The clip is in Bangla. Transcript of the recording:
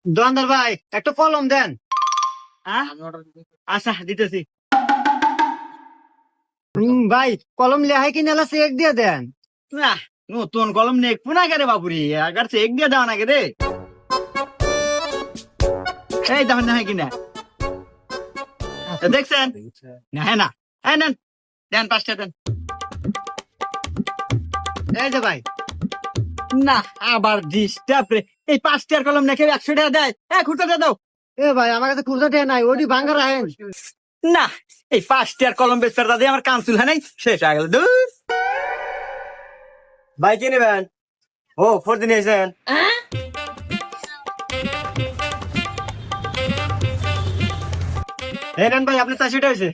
দোকানদার ভাই একটা কলম দেন। আচ্ছা দিতেছি। ভাই কলম লেহাই কিনে চেক দিয়ে দেন। না নতুন কলম নেই পুনা কে রে বাপুরি আগার চেক দিয়ে দেওয়া নাকি রে। এই দেখেন না কিনা দেখছেন না? হ্যাঁ না হ্যাঁ নেন দেন 5টা দেন। এই যে ভাই না আবার ডিস্টার্ব রে। এই 5টার কলম নাকি 100 টাকা দেয়। খুঁড়তে দাও। এ ভাই আমার কাছে খুচরা টেয়া নাই, ওটি ভাঙ্গা রাখেন। না এই 5টার কলম বেচার দাদা আমার কানসুল হয় নাই শেষ হয়ে গেল। দূর ভাই কি নেবেন? ও 4 দিন এসেছেন। এই নেন ভাই, আপনি 400 টাকা হয়েছে।